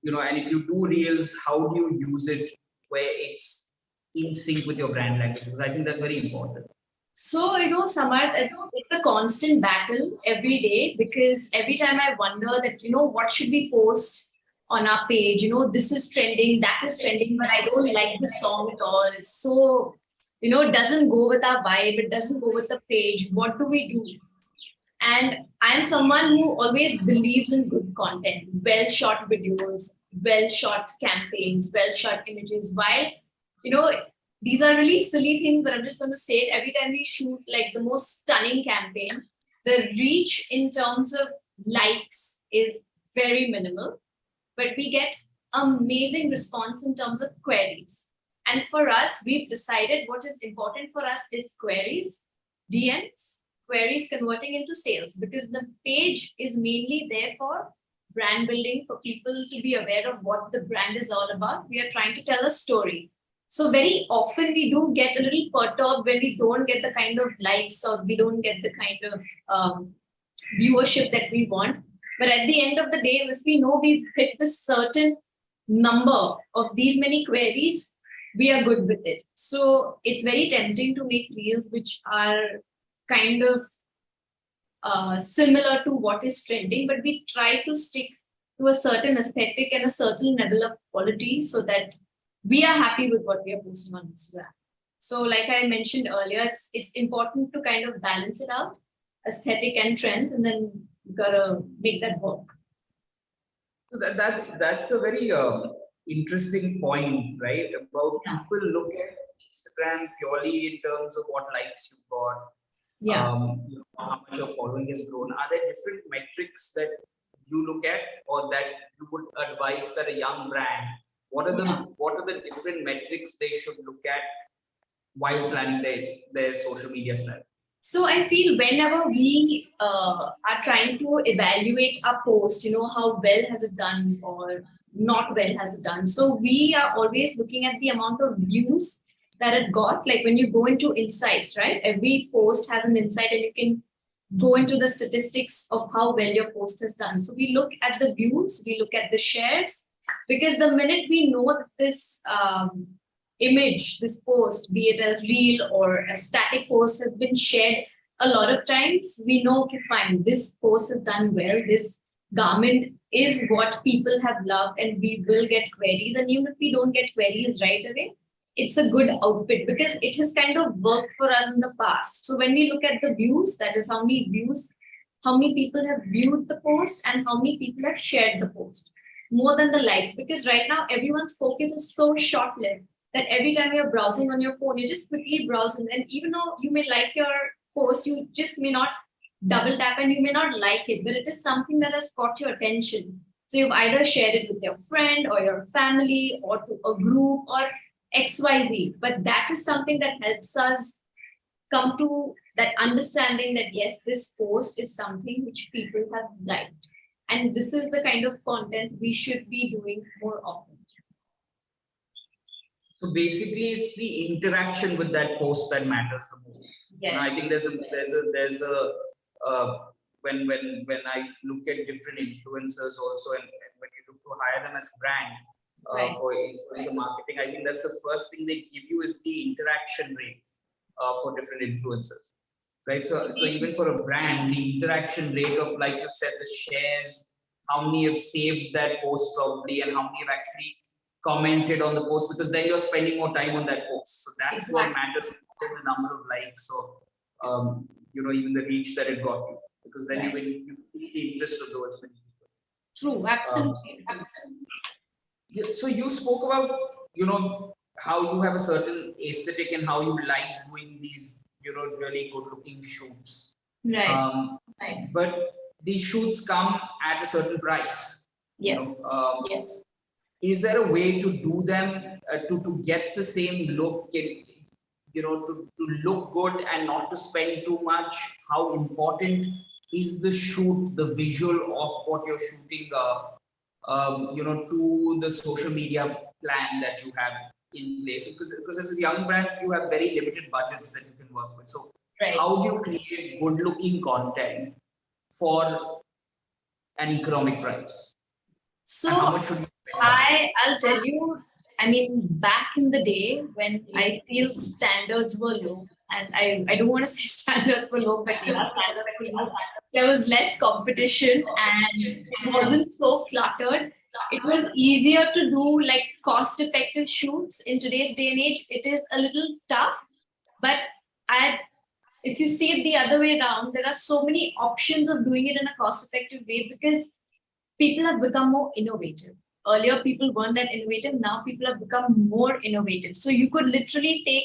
Speaker 3: And if you do reels, how do you use it where it's in sync with your brand language? Because I think that's very important.
Speaker 4: So, Samarth, it's a constant battle every day, because every time I wonder that, what should we post on our page? This is trending, that is trending, but I don't like the song at all. So, it doesn't go with our vibe, it doesn't go with the page. What do we do? And I'm someone who always believes in good content, well shot videos, well shot campaigns, well shot images. While, these are really silly things, but I'm just going to say it. Every time we shoot like the most stunning campaign, the reach in terms of likes is very minimal, but we get amazing response in terms of queries. And for us, we've decided what is important for us is queries, DMs, queries converting into sales, because the page is mainly there for brand building, for people to be aware of what the brand is all about. We are trying to tell a story. So very often we do get a little perturbed when we don't get the kind of likes or we don't get the kind of viewership that we want. But at the end of the day, if we know we've hit this certain number of these many queries, we are good with it. So it's very tempting to make reels which are kind of similar to what is trending, but we try to stick to a certain aesthetic and a certain level of quality so that we are happy with what we are posting on Instagram. So like I mentioned earlier, it's important to kind of balance it out, aesthetic and trends, and then you gotta make that work.
Speaker 3: So that's a very interesting point, right? About people look at Instagram purely in terms of what likes you've got, how much your following has grown. Are there different metrics that you look at, or that you would advise that a young brand? What are the different metrics they should look at while planning their social media strategy?
Speaker 4: So I feel whenever we are trying to evaluate a post, how well has it done or not well has it done. So we are always looking at the amount of views that it got. Like when you go into insights, right? Every post has an insight and you can go into the statistics of how well your post has done. So we look at the views, we look at the shares, because the minute we know that this image, this post, be it a reel or a static post, has been shared a lot of times, we know, okay, fine, this post has done well, this garment is what people have loved, and we will get queries. And even if we don't get queries right away, it's a good outfit because it has kind of worked for us in the past. So when we look at the views, that is how many views, how many people have viewed the post and how many people have shared the post, more than the likes. Because right now everyone's focus is so short-lived that every time you're browsing on your phone, you just quickly browse, and even though you may like your post, you just may not double tap and you may not like it, but it is something that has caught your attention. So you've either shared it with your friend or your family or to a group or XYZ, but that is something that helps us come to that understanding that yes, this post is something which people have liked, and this is the kind of content we should be doing more often.
Speaker 3: So basically, it's the interaction with that post that matters the most.
Speaker 4: Yes.
Speaker 3: And I think there's a when I look at different influencers also, and when you look to hire them as brand
Speaker 4: Right.
Speaker 3: for influencer marketing, I think that's the first thing they give you is the interaction rate for different influencers, right? So even for a brand, the interaction rate of, like you said, the shares, how many have saved that post probably, and how many have actually commented on the post, because then you're spending more time on that post. So that's what matters more than the number of likes or even the reach that it got you, because then you feel the interest of those many people.
Speaker 4: True, absolutely. Absolutely.
Speaker 3: So you spoke about how you have a certain aesthetic and how you like doing these really good looking shoots.
Speaker 4: Right. Right.
Speaker 3: But these shoots come at a certain price.
Speaker 4: Yes. Yes.
Speaker 3: Is there a way to do them to get the same look, to look good and not to spend too much? How important is the shoot, the visual of what you're shooting, to the social media plan that you have in place? Because as a young brand, you have very limited budgets that you can work with. So how do you create good looking content for an economic price?
Speaker 4: So
Speaker 3: and how much should you spend?
Speaker 4: I'll tell you, I mean, back in the day when I feel standards were low, and I don't want to say standards were low, but yeah, standards were low. There was less competition and it wasn't so cluttered. It was easier to do like cost-effective shoots. In today's day and age, it is a little tough, but if you see it the other way around, there are so many options of doing it in a cost-effective way because people have become more innovative. Earlier, people weren't that innovative. Now people have become more innovative. So you could literally take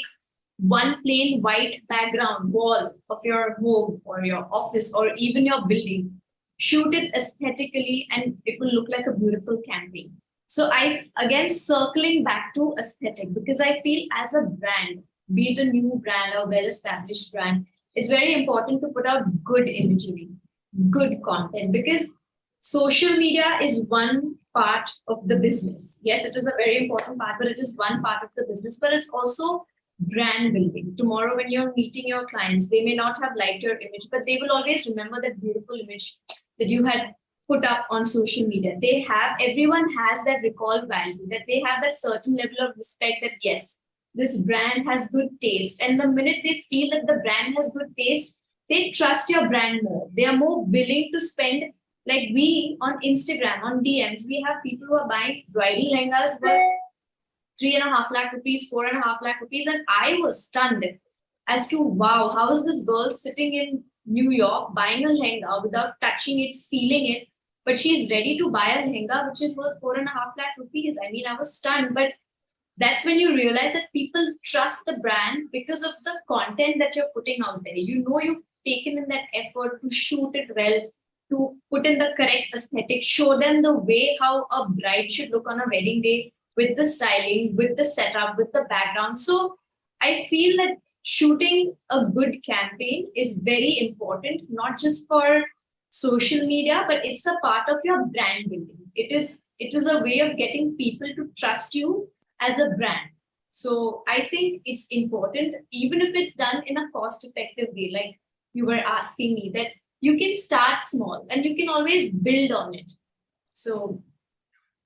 Speaker 4: one plain white background wall of your home or your office or even your building, shoot it aesthetically, and it will look like a beautiful campaign. So again, circling back to aesthetic, because I feel as a brand, be it a new brand or well-established brand, it's very important to put out good imagery, good content, because social media is one part of the business. Yes, it is a very important part, but it is one part of the business, but it's also brand building. Tomorrow, when you're meeting your clients, they may not have liked your image, but they will always remember that beautiful image that you had put up on social media. Everyone has that recall value, that they have that certain level of respect that yes, this brand has good taste. And the minute they feel that the brand has good taste, they trust your brand more. They are more willing to spend. Like we on Instagram, on DMs, we have people who are buying bridal lehengas for 3.5 lakh rupees, 4.5 lakh rupees. And I was stunned as to, wow, how is this girl sitting in New York buying a lehenga without touching it, feeling it, but she's ready to buy a lehenga which is worth 4.5 lakh rupees. I mean, I was stunned, but that's when you realize that people trust the brand because of the content that you're putting out there. You know, you've taken in that effort to shoot it well, to put in the correct aesthetic, show them the way how a bride should look on a wedding day, with the styling, with the setup, with the background. So I feel that shooting a good campaign is very important, not just for social media, but it's a part of your brand building. It is a way of getting people to trust you as a brand. So I think it's important, even if it's done in a cost-effective way, like you were asking me, that you can start small and you can always build on it. So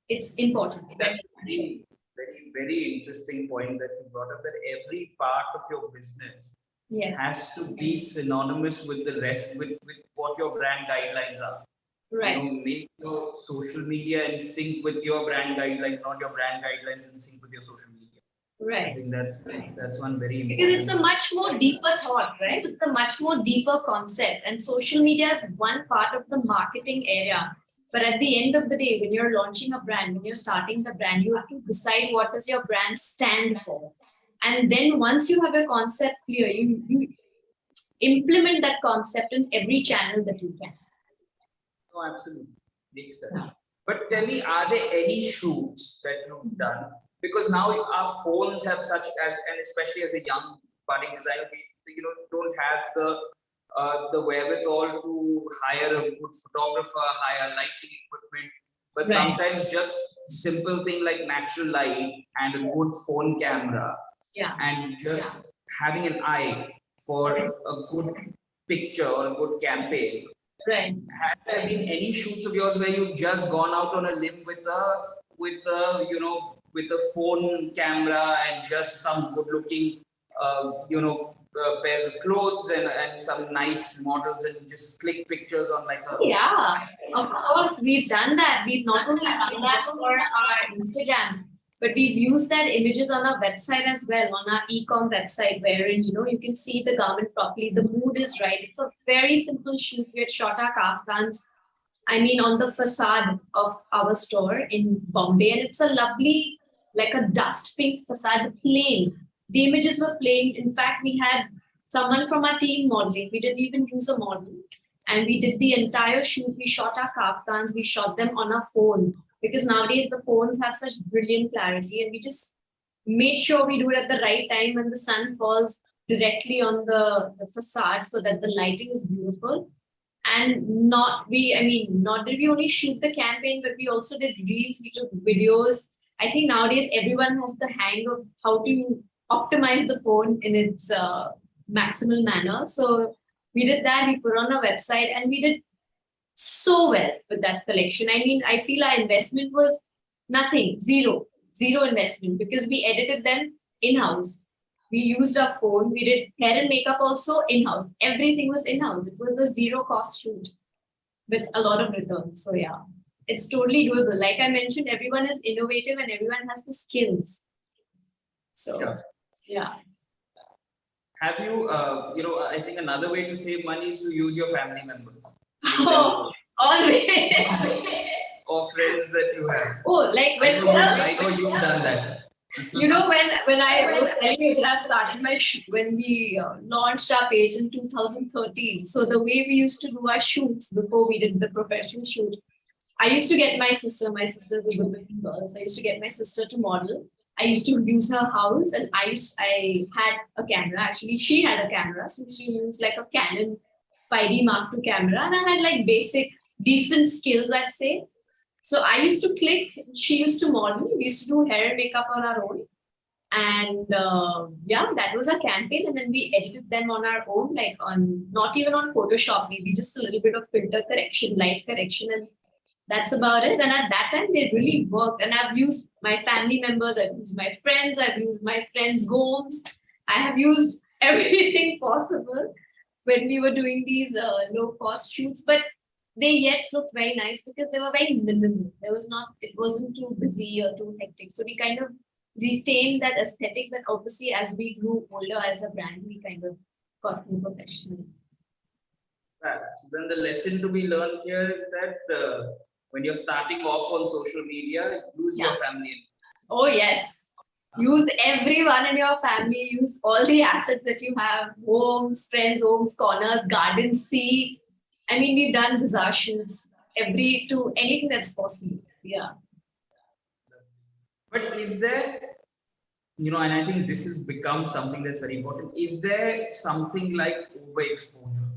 Speaker 4: it's important.
Speaker 3: That's a very interesting point that you brought up, that every part of your business has to be synonymous with the rest, with what your brand guidelines are.
Speaker 4: Right.
Speaker 3: Make your social media in sync with your brand guidelines, not your brand guidelines in sync with your social media.
Speaker 4: Right.
Speaker 3: I think that's one very important.
Speaker 4: Because it's a much more deeper thought, right? It's a much more deeper concept, and social media is one part of the marketing area. But at the end of the day, when you're launching a brand, when you're starting the brand, you have to decide what does your brand stand for. And then once you have a concept clear, you implement that concept in every channel that you can.
Speaker 3: Oh, absolutely. Makes sense. But tell me, are there any shoots that you've done? Because now our phones have such, and especially as a young budding designer, don't have the wherewithal to hire a good photographer, hire lighting equipment, but sometimes just simple thing like natural light and a good phone camera, and just having an eye for a good picture or a good campaign.
Speaker 4: Right.
Speaker 3: Have there been any shoots of yours where you've just gone out on a limb with a phone camera and just some good-looking, pairs of clothes and some nice models and just click pictures on like a...
Speaker 4: Yeah, of course, we've done that. We've not only done that for our Instagram, but we've used that images on our website as well, on our e-com website, wherein, you can see the garment properly. The mood is right. It's a very simple shoot. We had shot our kaftans, on the facade of our store in Bombay. And it's a lovely, like a dust pink facade, plain. The images were plain. In fact, we had someone from our team modeling. We didn't even use a model. And we did the entire shoot. We shot our kaftans. We shot them on our phone. Because nowadays the phones have such brilliant clarity. And we just made sure we do it at the right time when the sun falls directly on the facade so that the lighting is beautiful. And not did we only shoot the campaign, but we also did reels, we took videos. I think nowadays everyone has the hang of how to optimize the phone in its maximal manner. So we did that, we put on our website, and we did so well with that collection. I feel our investment was nothing, zero investment, because we edited them in-house. We used our phone, we did hair and makeup also in-house. Everything was in-house. It was a zero cost shoot with a lot of returns. So yeah, it's totally doable. Like I mentioned, everyone is innovative and everyone has the skills. So yeah.
Speaker 3: Have you, I think another way to save money is to use your family members.
Speaker 4: Oh, always.
Speaker 3: Or friends that you have.
Speaker 4: Oh, like when
Speaker 3: I know you've done that.
Speaker 4: When I was telling you that I started when we launched our page in 2013. So the way we used to do our shoots before we did the professional shoot, I used to get my sister's a good looking girl. So I used to get my sister to model. I used to use her house, and I had a camera. Actually, she had a camera. So she used like a Canon 5D Mark II camera, and I had like basic, decent skills, I'd say. So I used to click, she used to model, we used to do hair and makeup on our own. And that was our campaign. And then we edited them on our own, not even on Photoshop, maybe just a little bit of filter correction, light correction. And that's about it. And at that time, they really worked. And I've used my family members, I've used my friends, I've used my friends' homes. I have used everything possible when we were doing these low-cost shoots. But they yet looked very nice because they were very minimal. It wasn't too busy or too hectic. So we kind of retained that aesthetic, but obviously as we grew older as a brand, we kind of got more professional.
Speaker 3: Right. So then the lesson to be learned here is that when you're starting off on social media, use your family.
Speaker 4: Oh, yes. Use everyone in your family. Use all the assets that you have. Homes, friends, homes, corners, gardens, sea. We've done bizarre shoots to anything that's possible. Yeah.
Speaker 3: But is there, and I think this has become something that's very important. Is there something like overexposure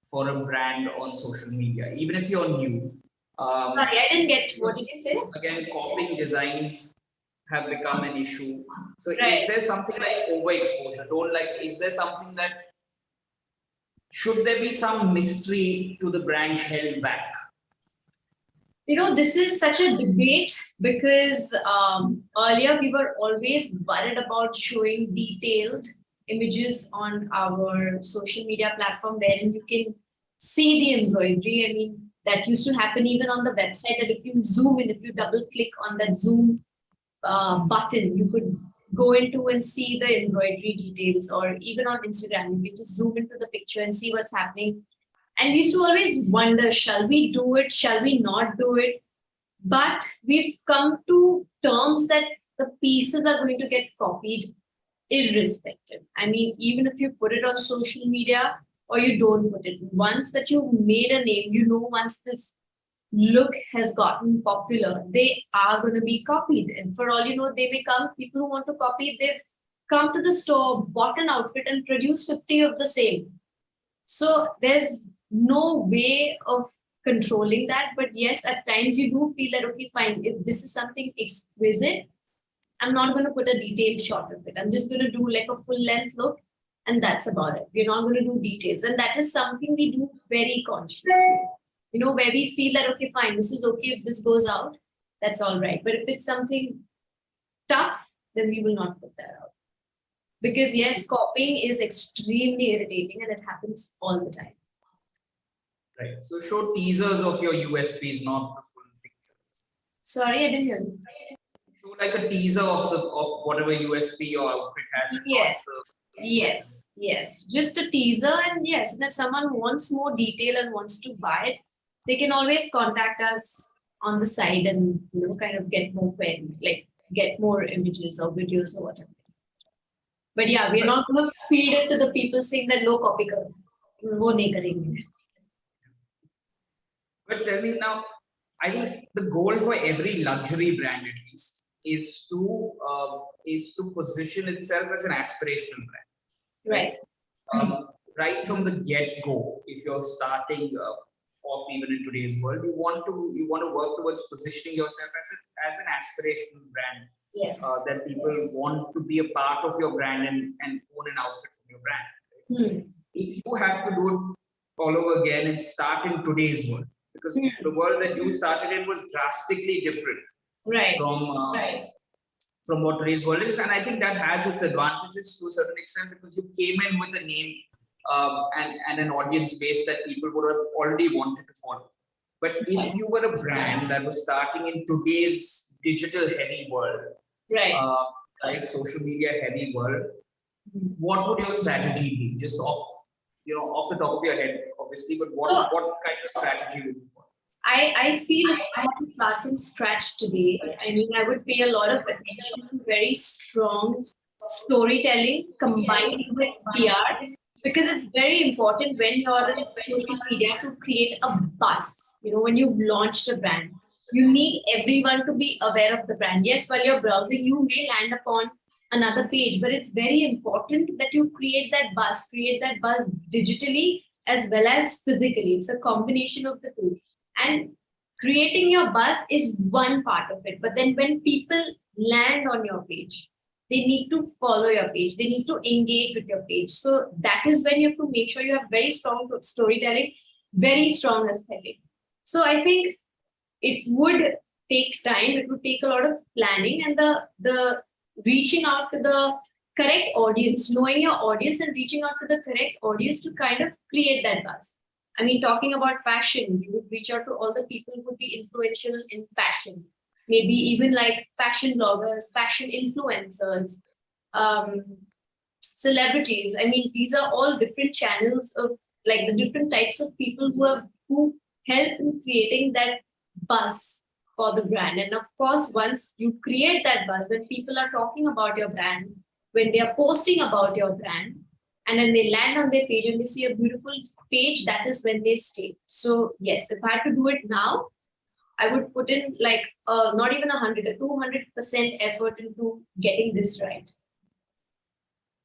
Speaker 3: for a brand on social media, even if you're new?
Speaker 4: Sorry, I didn't get, what did you say?
Speaker 3: Again, copying designs have become an issue. So is there something like overexposure? Is there something that, should there be some mystery to the brand held back?
Speaker 4: This is such a debate because earlier we were always worried about showing detailed images on our social media platform wherein you can see the embroidery. That used to happen even on the website, that if you zoom in, if you double click on that zoom button, you could go into and see the embroidery details, or even on Instagram, you can just zoom into the picture and see what's happening. And we used to always wonder, shall we do it? Shall we not do it? But we've come to terms that the pieces are going to get copied irrespective. Even if you put it on social media or you don't put it, once that you've made a name, once this look has gotten popular, they are going to be copied. And for all you know, they become people who want to copy, they've come to the store, bought an outfit and produce 50 of the same. So there's no way of controlling that. But yes, at times you do feel that, okay, fine, if this is something exquisite, I'm not going to put a detailed shot of it. I'm just going to do like a full length look, and that's about it. We're not going to do details. And that is something we do very consciously, where we feel that, okay, fine, this is okay if this goes out, that's all right. But if it's something tough, then we will not put that out. Because yes, copying is extremely irritating and it happens all the time.
Speaker 3: Right. So show teasers of your USPs, not the full pictures.
Speaker 4: Sorry, I didn't hear you.
Speaker 3: Show like a teaser of whatever USP your outfit has.
Speaker 4: Yes. Just a teaser, and yes, and if someone wants more detail and wants to buy it, they can always contact us on the side and kind of get more get more images or videos or whatever. But yeah, we're not going to feed it to the people saying that low copy karo. Wo nahi karenge.
Speaker 3: But tell me now, I think the goal for every luxury brand at least is to position itself as an aspirational brand.
Speaker 4: Right.
Speaker 3: Right from the get-go, if you're starting off even in today's world, you want to work towards positioning yourself as an aspirational brand.
Speaker 4: Yes.
Speaker 3: That people want to be a part of your brand and own an outfit from your brand. Right? If you have to do it all over again and start in today's world, because the world that you started in was drastically different from what today's world is, and I think that has its advantages to a certain extent because you came in with a name and an audience base that people would have already wanted to follow. But if you were a brand that was starting in today's digital heavy world, right, social media heavy world, what would your strategy be? Just off the top of your head, obviously, but what kind of strategy would you follow?
Speaker 4: I feel if I had to start from scratch today, I would pay a lot of attention to very strong storytelling combined with PR, because it's very important when you're on social media to create a buzz. When you've launched a brand, you need everyone to be aware of the brand. Yes, while you're browsing, you may land upon another page, but it's very important that you create that buzz digitally as well as physically. It's a combination of the two. And creating your buzz is one part of it. But then when people land on your page, they need to follow your page. They need to engage with your page. So that is when you have to make sure you have very strong storytelling, very strong aesthetic. So I think it would take time. It would take a lot of planning and the reaching out to the correct audience, knowing your audience and reaching out to the correct audience to kind of create that buzz. Talking about fashion, you would reach out to all the people who would be influential in fashion. Maybe even like fashion bloggers, fashion influencers, celebrities. These are all different channels of like the different types of people who help in creating that buzz for the brand. And of course, once you create that buzz, when people are talking about your brand, when they are posting about your brand, and then they land on their page and they see a beautiful page, that is when they stay. So yes, if I had to do it now, I would put in like not even 100, 200% effort into getting this right.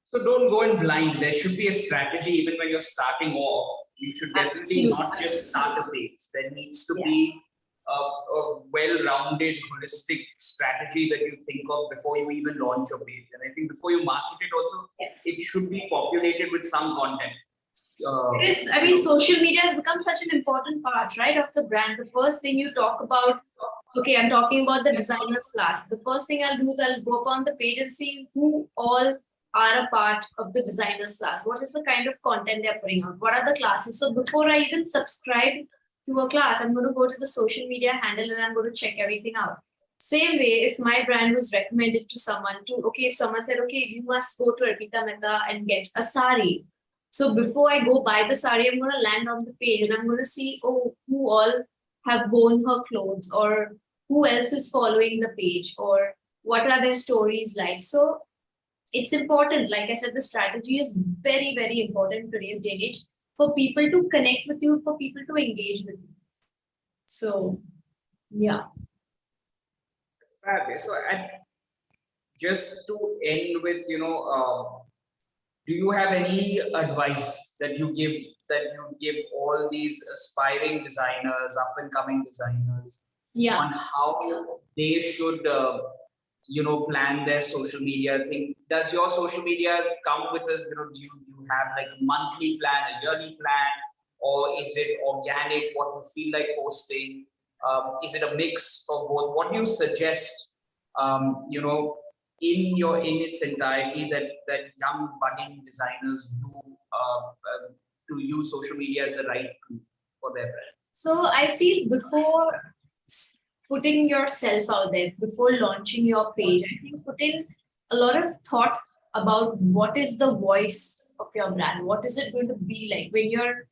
Speaker 3: So don't go in blind. There should be a strategy even when you're starting off. You should definitely not just start a page. There needs to be a well-rounded, holistic strategy that you think of before you even launch your page. And I think before you market it also, it should be populated with some content.
Speaker 4: Social media has become such an important part, right, of the brand. The first thing you talk about, okay, I'm talking about the designers class. The first thing I'll do is I'll go up on the page and see who all are a part of the designers class. What is the kind of content they're putting out? What are the classes? So before I even subscribe to a class, I'm going to go to the social media handle and I'm going to check everything out. Same way, if my brand was recommended to someone if someone said, okay, you must go to Arpita Mehta and get a sari. So before I go buy the sari, I'm going to land on the page and I'm going to see, who all have worn her clothes or who else is following the page or what are their stories like. So it's important. Like I said, the strategy is very, very important in today's day and age for people to connect with you, for people to engage with you. So, yeah.
Speaker 3: Fabulous. So just to end with, do you have any advice that you give all these aspiring designers, up and coming designers,
Speaker 4: Yeah.
Speaker 3: on how they should plan their social media thing? Does your social media come with a, do you have like a monthly plan, a yearly plan, or is it organic, what you feel like posting? Is it a mix of both? What do you suggest, in its entirety, that young budding designers do, to use social media as the right tool for their brand?
Speaker 4: So I feel before putting yourself out there, before launching your page, I think put in a lot of thought about what is the voice of your brand. What is it going to be like when you're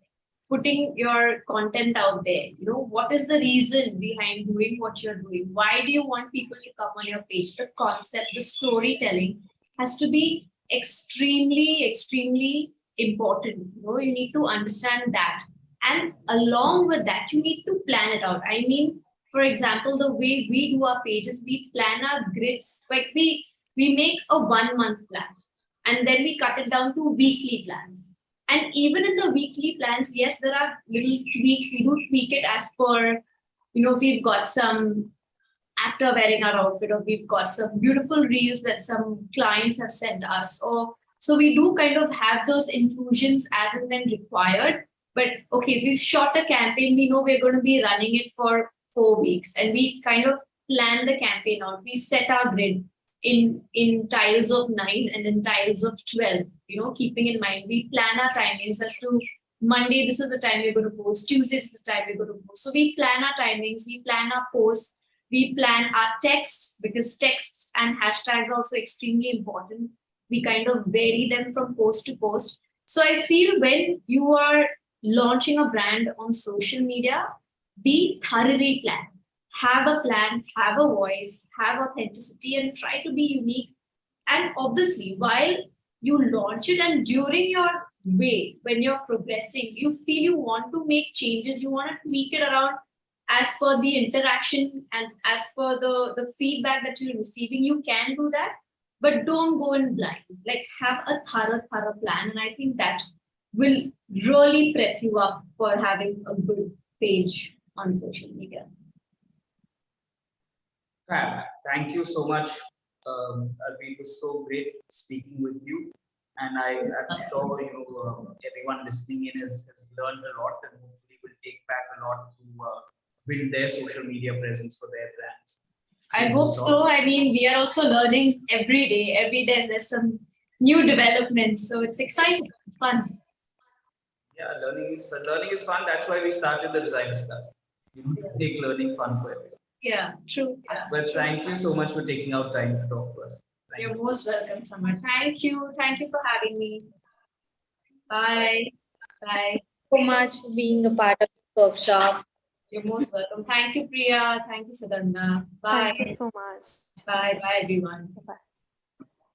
Speaker 4: putting your content out there? What is the reason behind doing what you're doing? Why do you want people to come on your page? The concept, the storytelling has to be extremely, extremely important. You need to understand that. And along with that, you need to plan it out. I mean, for example, the way we do our pages, we plan our grids. Like we make a 1 month plan and then we cut it down to weekly plans. And even in the weekly plans, yes, there are little tweaks. We do tweak it as per, we've got some actor wearing our outfit, or we've got some beautiful reels that some clients have sent us. Or so we do kind of have those inclusions as and when required. But okay, we've shot a campaign. We know we're going to be running it for 4 weeks, and we kind of plan the campaign out. We set our grid in tiles of 9 and in tiles of 12, keeping in mind, we plan our timings as to Monday, this is the time we're going to post, Tuesday, this is the time we're going to post. So we plan our timings, we plan our posts, we plan our text, because text and hashtags are also extremely important. We kind of vary them from post to post. So I feel when you are launching a brand on social media, be thoroughly planned. Have a plan, have a voice, have authenticity, and try to be unique. And obviously, while you launch it and during your way, when you're progressing, you feel you want to make changes, you want to tweak it around as per the interaction and as per the feedback that you're receiving, you can do that. But don't go in blind. Like, have a thorough plan. And I think that will really prep you up for having a good page on social media.
Speaker 3: Fab. Thank you so much. It was so great speaking with you, and I'm sure everyone listening in has learned a lot, and hopefully will take back a lot to build their social media presence for their brands.
Speaker 4: I hope so. I mean, we are also learning every day. Every day there's some new developments, so it's exciting. It's fun.
Speaker 3: Yeah, learning is fun. That's why we started the designers class. To take learning fun for everyone.
Speaker 4: Yeah, true. Yeah.
Speaker 3: But thank you so much for taking out time to talk to us.
Speaker 4: You're most welcome, Samar. Thank you. Thank you for having me. Bye. Bye.
Speaker 1: So much for being a part of this workshop.
Speaker 4: You're most welcome. Thank you, Priya. Thank you, Sugandha. Bye.
Speaker 2: Thank you so much.
Speaker 4: Bye. Bye, everyone.
Speaker 2: Bye.